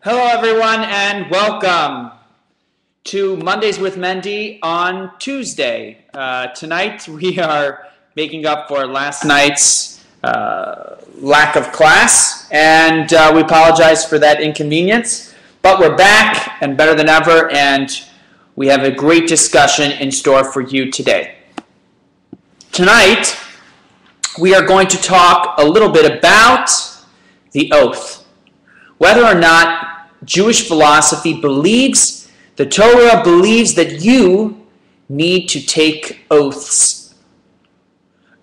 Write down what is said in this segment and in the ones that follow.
Hello, everyone, and welcome to Mondays with Mendy on Tuesday. Tonight, we are making up for last night's lack of class, and we apologize for that inconvenience. But we're back and better than ever, and we have a great discussion in store for you today. Tonight, we are going to talk a little bit about the oath. Whether or not Jewish philosophy believes, the Torah believes that you need to take oaths.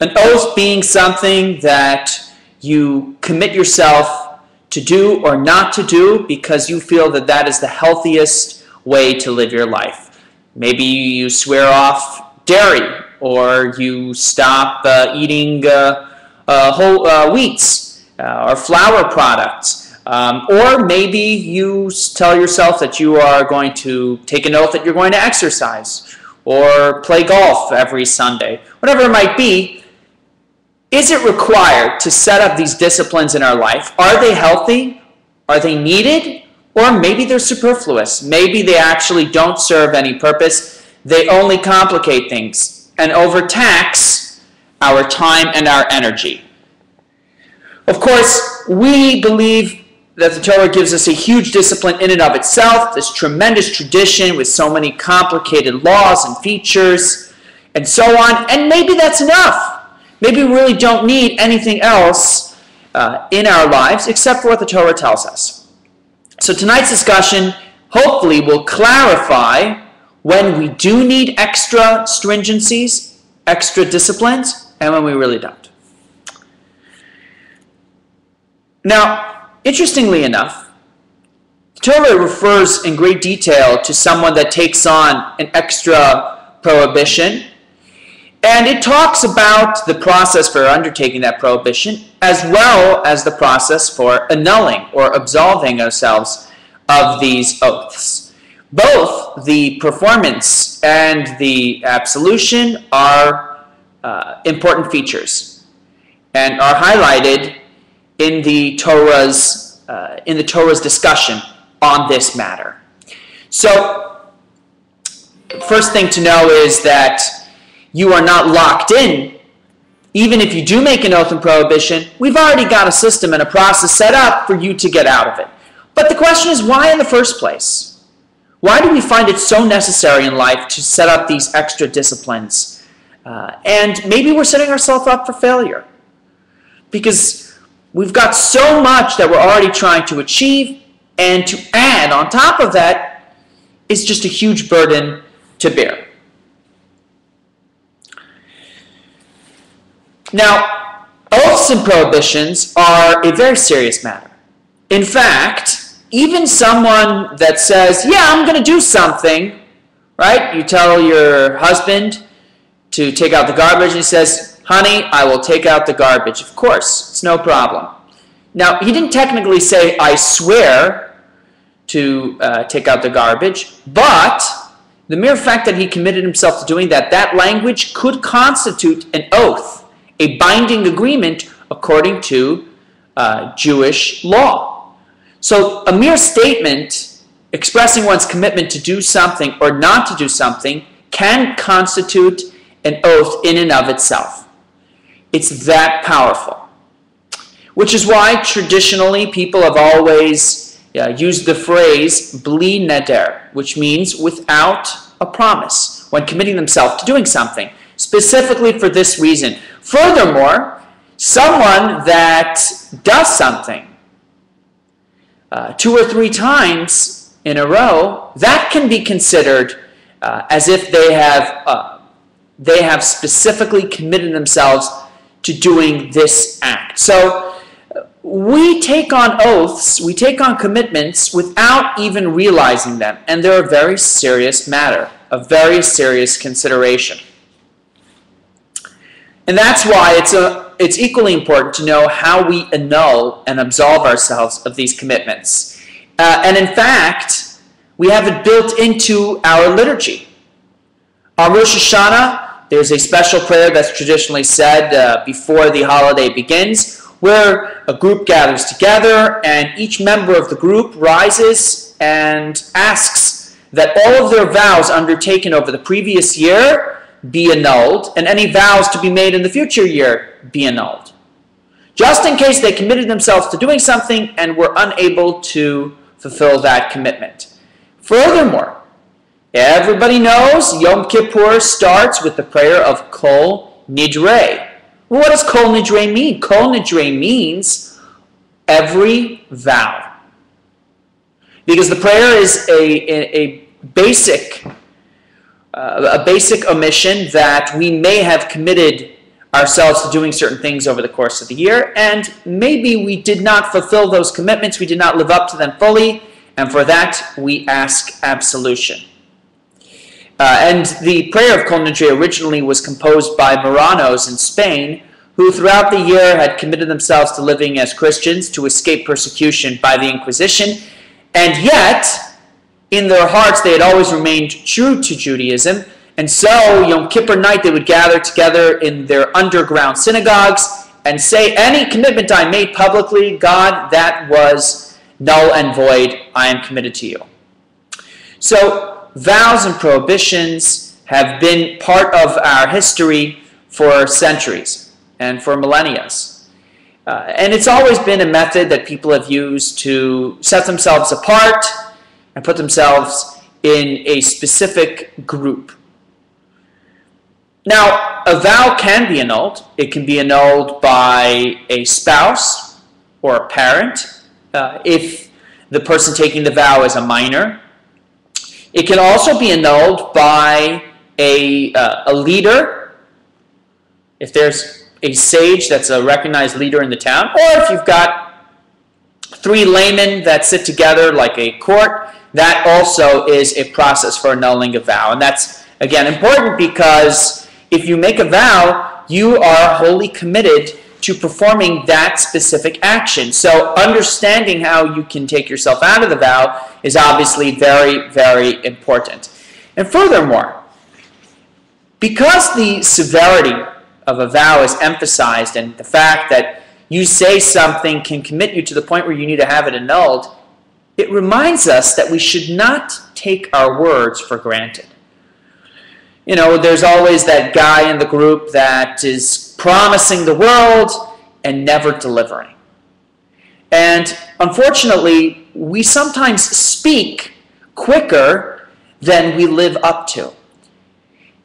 An oath being something that you commit yourself to do or not to do because you feel that that is the healthiest way to live your life. Maybe you swear off dairy, or you stop eating whole wheats or flour products. Or maybe you tell yourself that you are going to take an oath that you're going to exercise or play golf every Sunday. Whatever it might be, is it required to set up these disciplines in our life? Are they healthy? Are they needed? Or maybe they're superfluous. Maybe they actually don't serve any purpose. They only complicate things and overtax our time and our energy. Of course, we believe that the Torah gives us a huge discipline in and of itself, this tremendous tradition with so many complicated laws and features and so on, and maybe that's enough. Maybe we really don't need anything else in our lives except for what the Torah tells us. So tonight's discussion hopefully will clarify when we do need extra stringencies, extra disciplines, and when we really don't. Now, interestingly enough, the Torah refers in great detail to someone that takes on an extra prohibition, and it talks about the process for undertaking that prohibition as well as the process for annulling or absolving ourselves of these oaths. Both the performance and the absolution are important features and are highlighted in the Torah's discussion on this matter. So, first thing to know is that you are not locked in. Even if you do make an oath and prohibition, we've already got a system and a process set up for you to get out of it. But the question is, why in the first place? Why do we find it so necessary in life to set up these extra disciplines? And maybe we're setting ourselves up for failure. Because we've got so much that we're already trying to achieve, and to add on top of that is just a huge burden to bear. Now, oaths and prohibitions are a very serious matter. In fact, even someone that says, yeah, I'm going to do something, right? You tell your husband to take out the garbage, and he says, honey, I will take out the garbage. Of course, it's no problem. Now, he didn't technically say, I swear to take out the garbage, but the mere fact that he committed himself to doing that, that language could constitute an oath, a binding agreement according to Jewish law. So a mere statement expressing one's commitment to do something or not to do something can constitute an oath in and of itself. It's that powerful. Which is why traditionally people have always used the phrase bli neder, which means without a promise, when committing themselves to doing something, specifically for this reason. Furthermore, someone that does something 2 or 3 times in a row, that can be considered as if they have specifically committed themselves to doing this act. So we take on oaths, we take on commitments without even realizing them, and they're a very serious matter, a very serious consideration. And that's why it's equally important to know how we annul and absolve ourselves of these commitments. And in fact, we have it built into our liturgy. On Rosh Hashanah, there's a special prayer that's traditionally said before the holiday begins, where a group gathers together and each member of the group rises and asks that all of their vows undertaken over the previous year be annulled and any vows to be made in the future year be annulled, just in case they committed themselves to doing something and were unable to fulfill that commitment. Furthermore, everybody knows Yom Kippur starts with the prayer of Kol Nidre. Well, what does Kol Nidre mean? Kol Nidre means every vow. Because the prayer is a basic omission that we may have committed ourselves to doing certain things over the course of the year, and maybe we did not fulfill those commitments, we did not live up to them fully, and for that we ask absolution. And the prayer of Kol Nidre originally was composed by Marranos in Spain, who throughout the year had committed themselves to living as Christians to escape persecution by the Inquisition, and yet, in their hearts, they had always remained true to Judaism, and so Yom Kippur night they would gather together in their underground synagogues and say, any commitment I made publicly, God, that was null and void, I am committed to you. So vows and prohibitions have been part of our history for centuries and for millennia. And it's always been a method that people have used to set themselves apart and put themselves in a specific group. Now, a vow can be annulled. It can be annulled by a spouse or a parent if the person taking the vow is a minor. It can also be annulled by a leader, if there's a sage that's a recognized leader in the town, or if you've got 3 laymen that sit together like a court, that also is a process for annulling a vow. And that's, again, important because if you make a vow, you are wholly committed to performing that specific action. So understanding how you can take yourself out of the vow is obviously very, very important. And furthermore, because the severity of a vow is emphasized and the fact that you say something can commit you to the point where you need to have it annulled, it reminds us that we should not take our words for granted. You know, there's always that guy in the group that is promising the world and never delivering. And unfortunately, we sometimes speak quicker than we live up to.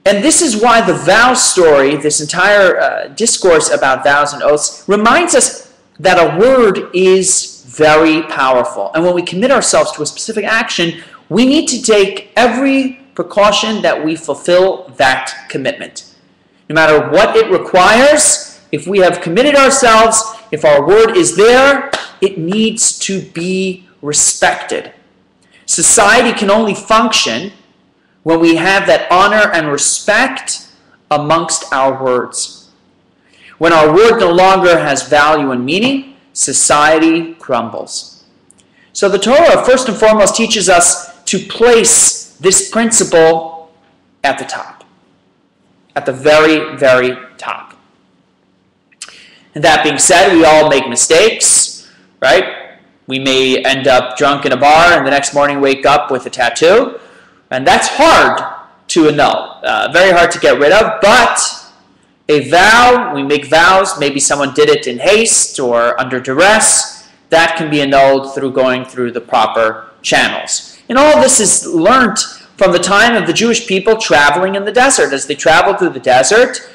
And this is why the vow story, this entire discourse about vows and oaths, reminds us that a word is very powerful. And when we commit ourselves to a specific action, we need to take every precaution that we fulfill that commitment. No matter what it requires, if we have committed ourselves, if our word is there, it needs to be respected. Society can only function when we have that honor and respect amongst our words. When our word no longer has value and meaning, society crumbles. So the Torah, first and foremost, teaches us to place this principle at the top, at the very, very top. And that being said, we all make mistakes, right? We may end up drunk in a bar and the next morning wake up with a tattoo, and that's hard to annul, very hard to get rid of, but a vow, we make vows, maybe someone did it in haste or under duress, that can be annulled through going through the proper channels. And all this is learnt from the time of the Jewish people traveling in the desert. As they traveled through the desert,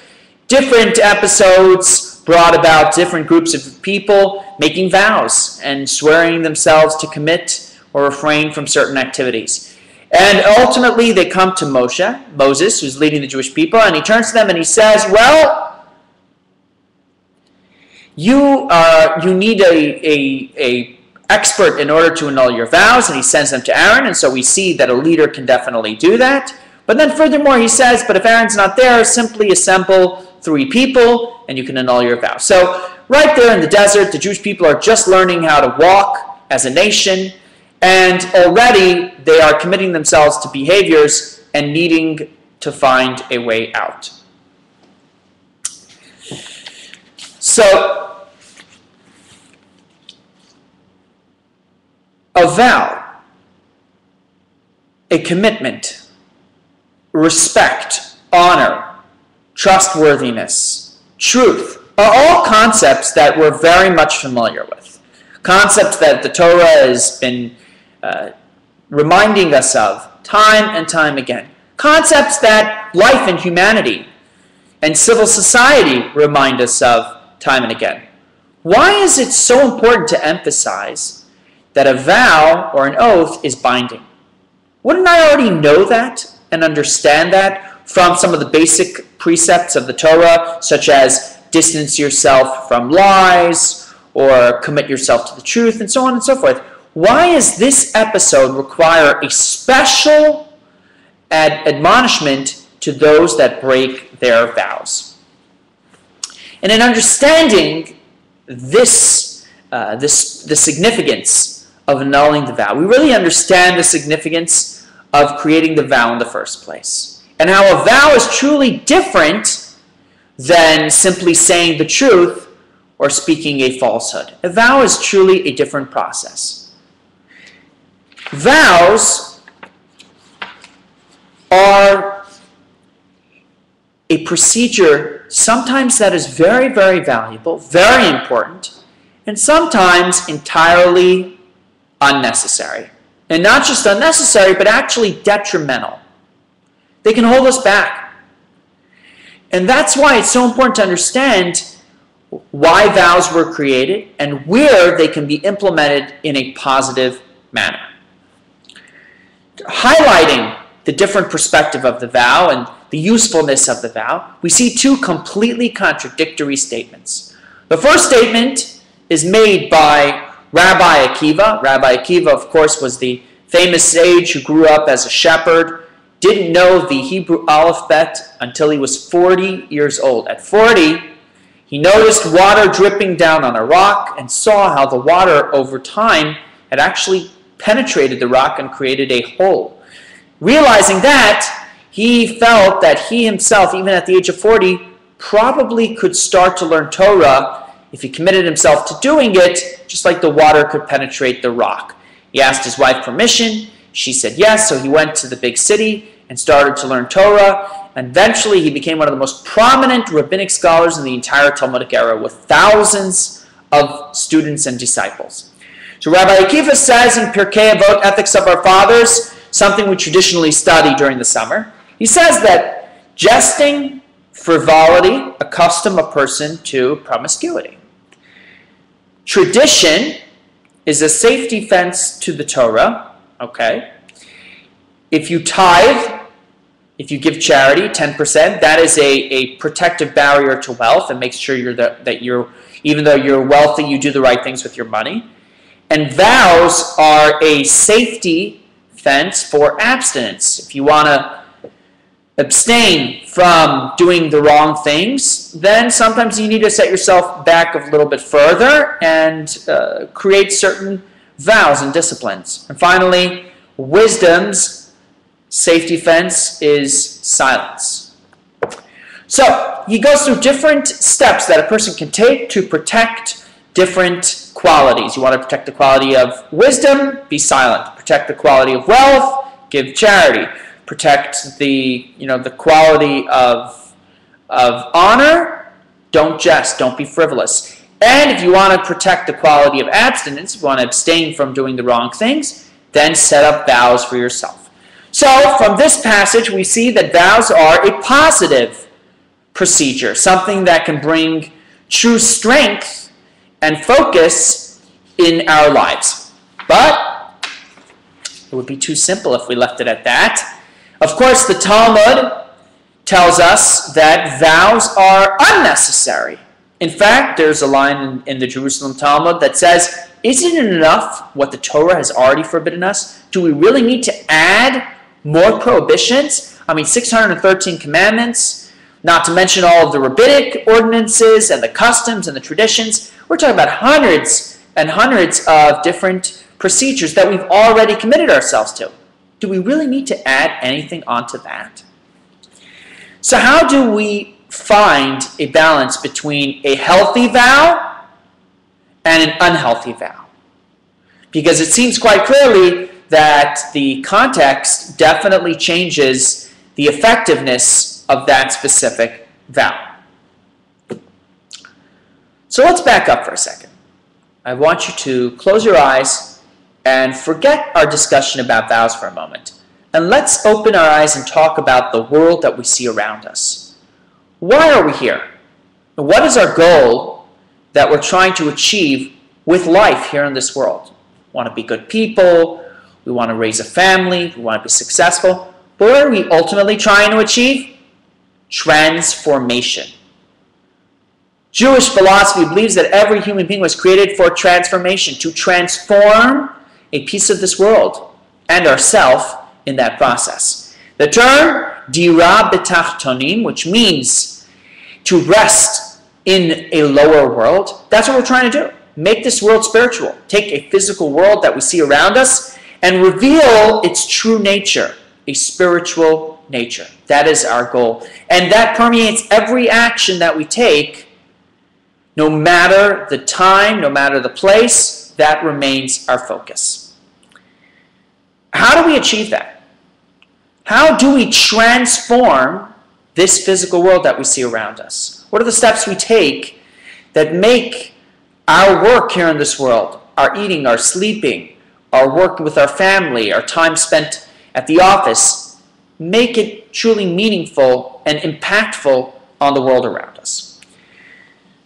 different episodes brought about different groups of people making vows and swearing themselves to commit or refrain from certain activities. And ultimately they come to Moses, who's leading the Jewish people, and he turns to them and he says, well, you need a expert in order to annul your vows, and he sends them to Aaron, and so we see that a leader can definitely do that. But then furthermore, he says, but if Aaron's not there, simply assemble 3 people, and you can annul your vow. So right there in the desert, the Jewish people are just learning how to walk as a nation, and already they are committing themselves to behaviors and needing to find a way out. So A vow, a commitment, respect, honor, trustworthiness, truth are all concepts that we're very much familiar with. Concepts that the Torah has been reminding us of time and time again. Concepts that life and humanity and civil society remind us of time and again. Why is it so important to emphasize that a vow or an oath is binding? Wouldn't I already know that and understand that from some of the basic precepts of the Torah, such as distance yourself from lies or commit yourself to the truth and so on and so forth? Why does this episode require a special admonishment to those that break their vows? And in understanding the significance of annulling the vow, we really understand the significance of creating the vow in the first place, and how a vow is truly different than simply saying the truth or speaking a falsehood. A vow is truly a different process. Vows are a procedure sometimes that is very, very valuable, very important, and sometimes entirely unnecessary. And not just unnecessary, but actually detrimental. They can hold us back. And that's why it's so important to understand why vows were created and where they can be implemented in a positive manner. Highlighting the different perspective of the vow and the usefulness of the vow, we see two completely contradictory statements. The first statement is made by Rabbi Akiva. Rabbi Akiva, of course, was the famous sage who grew up as a shepherd, didn't know the Hebrew alphabet until he was 40 years old. At 40, he noticed water dripping down on a rock and saw how the water over time had actually penetrated the rock and created a hole. Realizing that, he felt that he himself, even at the age of 40, probably could start to learn Torah if he committed himself to doing it, just like the water could penetrate the rock. He asked his wife permission. She said yes, so he went to the big city and started to learn Torah. And eventually, he became one of the most prominent rabbinic scholars in the entire Talmudic era, with thousands of students and disciples. So Rabbi Akiva says in Pirkei Avot, Ethics of Our Fathers, something we traditionally study during the summer, he says that jesting, frivolity, accustom a person to promiscuity. Tradition is a safety fence to the Torah, okay? If you tithe, if you give charity, 10%, that is a protective barrier to wealth and makes sure that you're, even though you're wealthy, you do the right things with your money. And vows are a safety fence for abstinence. If you want to abstain from doing the wrong things, then sometimes you need to set yourself back a little bit further and create certain vows and disciplines. And finally, wisdom's safety fence is silence. So he goes through different steps that a person can take to protect different qualities. You want to protect the quality of wisdom, be silent. Protect the quality of wealth, give charity. Protect the quality of honor, don't jest, don't be frivolous. And if you want to protect the quality of abstinence, if you want to abstain from doing the wrong things, then set up vows for yourself. So from this passage, we see that vows are a positive procedure, something that can bring true strength and focus in our lives. But it would be too simple if we left it at that. Of course, the Talmud tells us that vows are unnecessary. In fact, there's a line in the Jerusalem Talmud that says, isn't it enough what the Torah has already forbidden us? Do we really need to add more prohibitions? I mean, 613 commandments, not to mention all of the rabbinic ordinances and the customs and the traditions. We're talking about hundreds and hundreds of different procedures that we've already committed ourselves to. Do we really need to add anything onto that? So how do we find a balance between a healthy vow and an unhealthy vow? because it seems quite clearly that the context definitely changes the effectiveness of that specific vow. So let's back up for a second. I want you to close your eyes and forget our discussion about vows for a moment. And let's open our eyes and talk about the world that we see around us. Why are we here? What is our goal that we're trying to achieve with life here in this world? We want to be good people, we want to raise a family, we want to be successful. But what are we ultimately trying to achieve? Transformation. Jewish philosophy believes that every human being was created for transformation, to transform a piece of this world and ourself in that process. The term dira b'tachtonim, which means to rest in a lower world, that's what we're trying to do. Make this world spiritual. Take a physical world that we see around us and reveal its true nature, a spiritual nature. That is our goal. And that permeates every action that we take, no matter the time, no matter the place. That remains our focus. How do we achieve that? How do we transform this physical world that we see around us? What are the steps we take that make our work here in this world, our eating, our sleeping, our work with our family, our time spent at the office, make it truly meaningful and impactful on the world around us?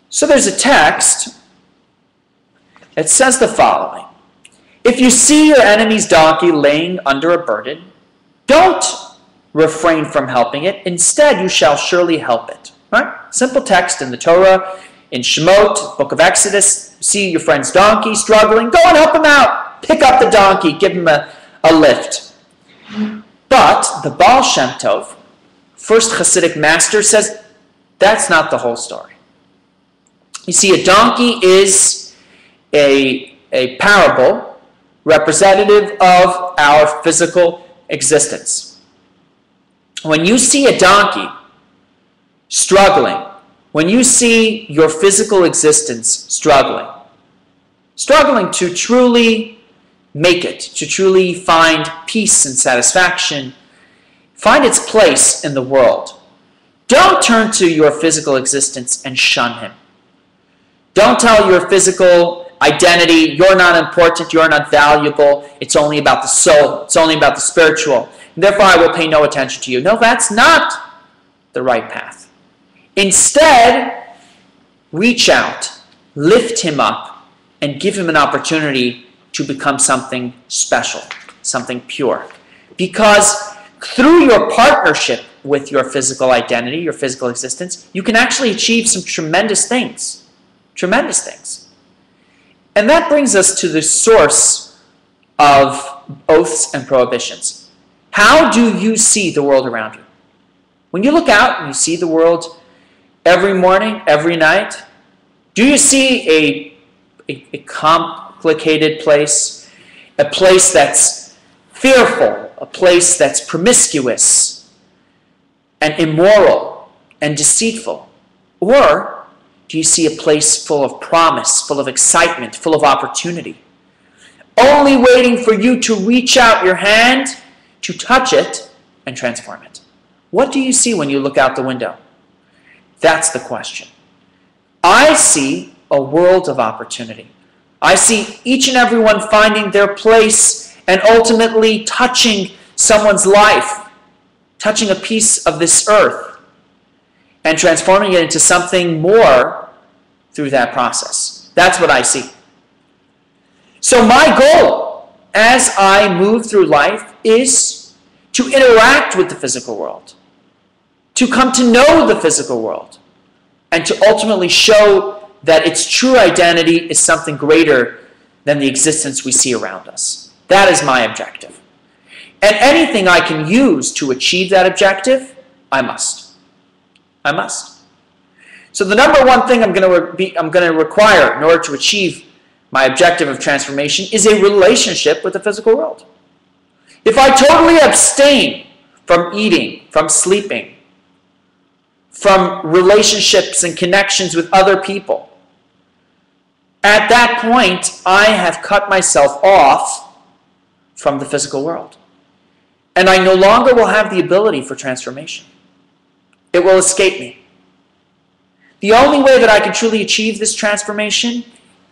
So there's a text that says the following: if you see your enemy's donkey laying under a burden, don't refrain from helping it. Instead, you shall surely help it. Right? Simple text in the Torah, in Shemot, book of Exodus. See your friend's donkey struggling, go and help him out. Pick up the donkey, give him a lift. But the Baal Shem Tov, first Hasidic master, says that's not the whole story. You see, a donkey is a parable representative of our physical existence. When you see a donkey struggling, when you see your physical existence struggling to truly make it, to truly find peace and satisfaction, find its place in the world, don't turn to your physical existence and shun him. Don't tell your physical identity, you're not important, you're not valuable, it's only about the soul, it's only about the spiritual, and therefore I will pay no attention to you. No, that's not the right path. Instead, reach out, lift him up, and give him an opportunity to become something special, something pure. Because through your partnership with your physical identity, your physical existence, you can actually achieve some tremendous things. Tremendous things. And that brings us to the source of oaths and prohibitions. How do you see the world around you? When you look out and you see the world every morning, every night, do you see a complicated place, a place that's fearful, a place that's promiscuous and immoral and deceitful? Or do you see a place full of promise, full of excitement, full of opportunity, only waiting for you to reach out your hand to touch it and transform it? What do you see when you look out the window? That's the question. I see a world of opportunity. I see each and every one finding their place and ultimately touching someone's life, touching a piece of this earth, and transforming it into something more through that process. That's what I see. So my goal as I move through life is to interact with the physical world, to come to know the physical world, and to ultimately show that its true identity is something greater than the existence we see around us. That is my objective. And anything I can use to achieve that objective, I must. I must. So the number one thing I'm going to require in order to achieve my objective of transformation is a relationship with the physical world. If I totally abstain from eating, from sleeping, from relationships and connections with other people, At that point, I have cut myself off from the physical world. And I no longer will have the ability for transformation. It will escape me. The only way that I can truly achieve this transformation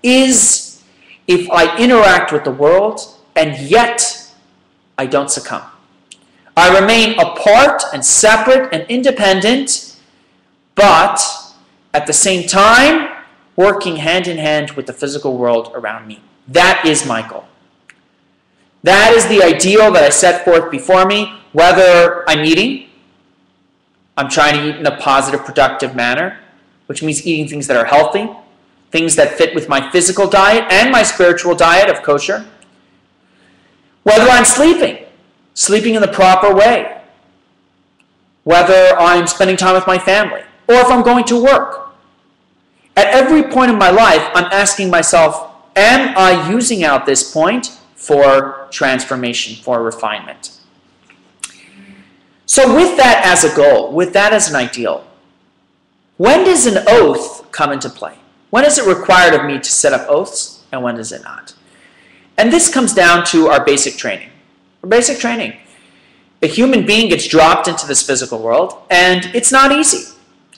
is if I interact with the world and yet I don't succumb. I remain apart and separate and independent, but at the same time, working hand in hand with the physical world around me. That is my goal. That is the ideal that I set forth before me, whether I'm eating, I'm trying to eat in a positive, productive manner, which means eating things that are healthy, things that fit with my physical diet and my spiritual diet of kosher. Whether I'm sleeping in the proper way. Whether I'm spending time with my family, or if I'm going to work. At every point in my life, I'm asking myself, am I using out this point for transformation, for refinement? So with that as a goal, with that as an ideal, when does an oath come into play? When is it required of me to set up oaths, and when is it not? And this comes down to our basic training. Our basic training. A human being gets dropped into this physical world, and it's not easy.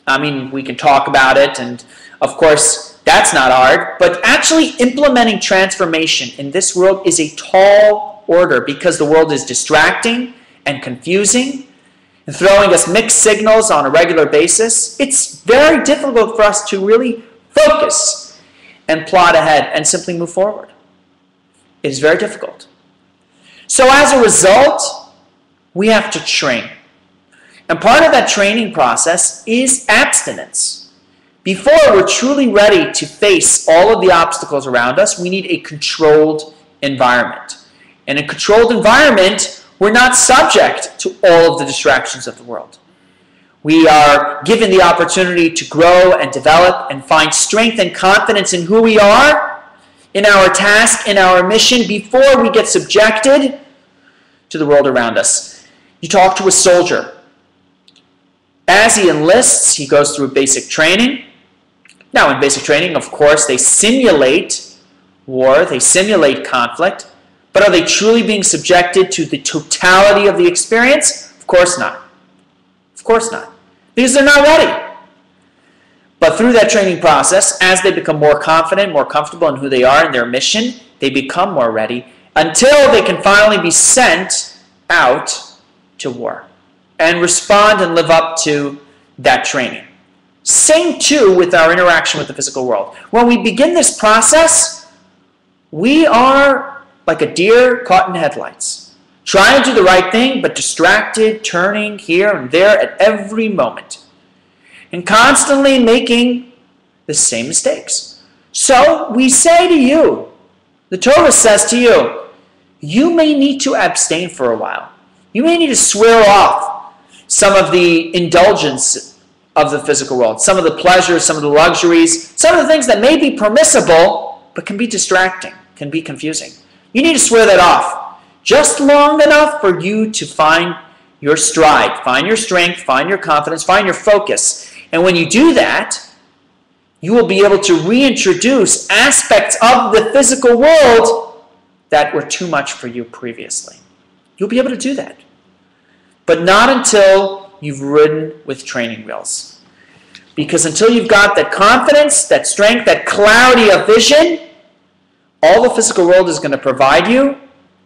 I mean, we can talk about it, and of course, that's not hard, but actually implementing transformation in this world is a tall order because the world is distracting and confusing and throwing us mixed signals on a regular basis. It's very difficult for us to really focus and plot ahead and simply move forward. It is very difficult. So as a result, we have to train. And part of that training process is abstinence. Before we're truly ready to face all of the obstacles around us, we need a controlled environment. In a controlled environment, we're not subject to all of the distractions of the world. We are given the opportunity to grow and develop and find strength and confidence in who we are, in our task, in our mission, before we get subjected to the world around us. You talk to a soldier. As he enlists, he goes through basic training. Now, in basic training, of course, they simulate war, they simulate conflict, but are they truly being subjected to the totality of the experience? Of course not. Of course not. Because they're not ready. But through that training process, as they become more confident, more comfortable in who they are and their mission, they become more ready until they can finally be sent out to war and respond and live up to that training. Same too with our interaction with the physical world. When we begin this process, we are like a deer caught in headlights, trying to do the right thing, but distracted, turning here and there at every moment, and constantly making the same mistakes. So we say to you, the Torah says to you, you may need to abstain for a while. You may need to swear off some of the indulgence of the physical world, some of the pleasures, some of the luxuries, some of the things that may be permissible, but can be distracting, can be confusing. You need to swear that off just long enough for you to find your stride, find your strength, find your confidence, find your focus. And when you do that, you will be able to reintroduce aspects of the physical world that were too much for you previously. You'll be able to do that. But not until you've ridden with training wheels. Because until you've got that confidence, that strength, that clarity of vision, all the physical world is going to provide you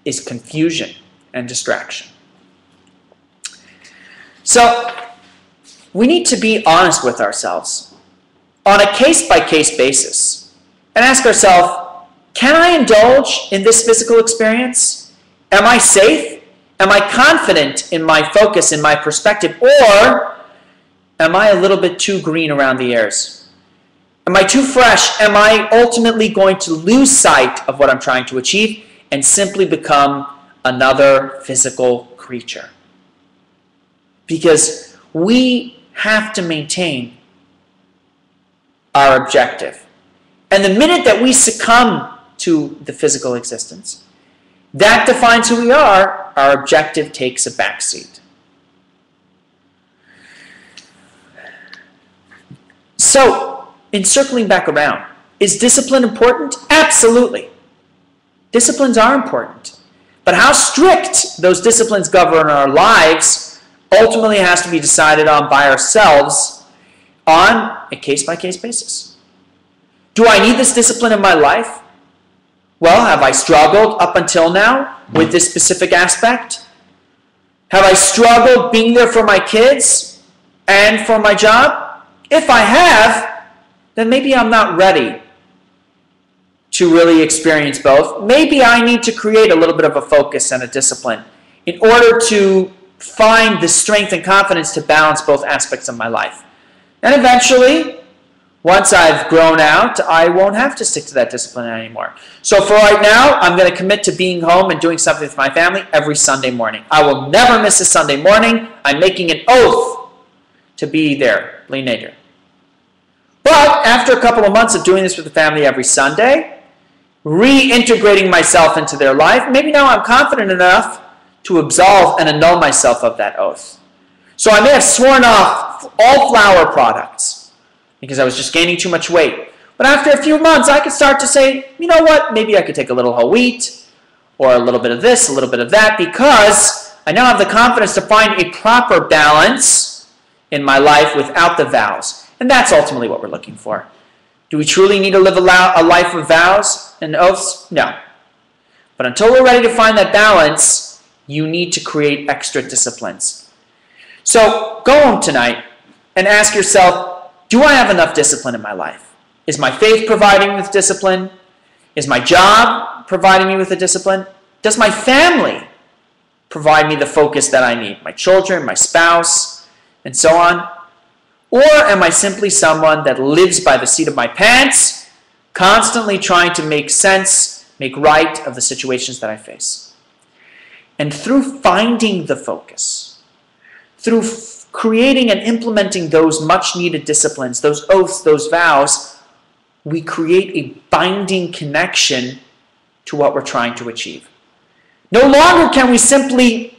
is confusion and distraction. So, we need to be honest with ourselves on a case-by-case basis and ask ourselves, can I indulge in this physical experience? Am I safe? Am I confident in my focus, in my perspective? Or am I a little bit too green around the ears? Am I too fresh? Am I ultimately going to lose sight of what I'm trying to achieve and simply become another physical creature? Because we have to maintain our objective. And the minute that we succumb to the physical existence, that defines who we are. Our objective takes a backseat. So, in circling back around, Is discipline important? Absolutely. Disciplines are important. But how strict those disciplines govern our lives ultimately has to be decided on by ourselves on a case-by-case basis. Do I need this discipline in my life? Well, have I struggled up until now with this specific aspect? Have I struggled being there for my kids and for my job? If I have, then maybe I'm not ready to really experience both. Maybe I need to create a little bit of a focus and a discipline in order to find the strength and confidence to balance both aspects of my life. And eventually, once I've grown out, I won't have to stick to that discipline anymore. So for right now, I'm going to commit to being home and doing something with my family every Sunday morning. I will never miss a Sunday morning. I'm making an oath to be there. Nader. But after a couple of months of doing this with the family every Sunday, reintegrating myself into their life, maybe now I'm confident enough to absolve and annul myself of that oath. So I may have sworn off all flour products because I was just gaining too much weight. But after a few months, I could start to say, you know what, maybe I could take a little whole wheat or a little bit of this, a little bit of that, because I now have the confidence to find a proper balance in my life without the vows. And that's ultimately what we're looking for. Do we truly need to live a life of vows and oaths? No. But until we're ready to find that balance, you need to create extra disciplines. So go home tonight and ask yourself, do I have enough discipline in my life? Is my faith providing me with discipline? Is my job providing me with a discipline? Does my family provide me the focus that I need? My children, my spouse, and so on? Or am I simply someone that lives by the seat of my pants, constantly trying to make sense, make right of the situations that I face? And through finding the focus, through creating and implementing those much-needed disciplines, those oaths, those vows, we create a binding connection to what we're trying to achieve. No longer can we simply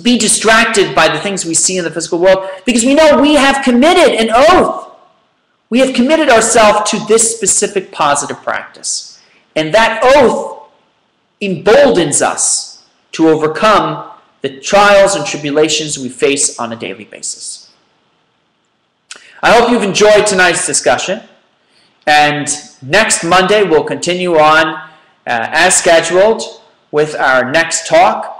be distracted by the things we see in the physical world because we know we have committed an oath. We have committed ourselves to this specific positive practice. And that oath emboldens us to overcome the trials and tribulations we face on a daily basis. I hope you've enjoyed tonight's discussion. And next Monday, we'll continue on as scheduled with our next talk.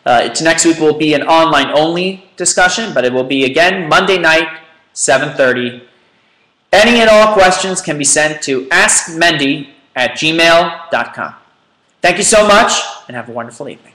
Next week will be an online-only discussion, but it will be, again, Monday night, 7:30. Any and all questions can be sent to askmendy@gmail.com. Thank you so much, and have a wonderful evening.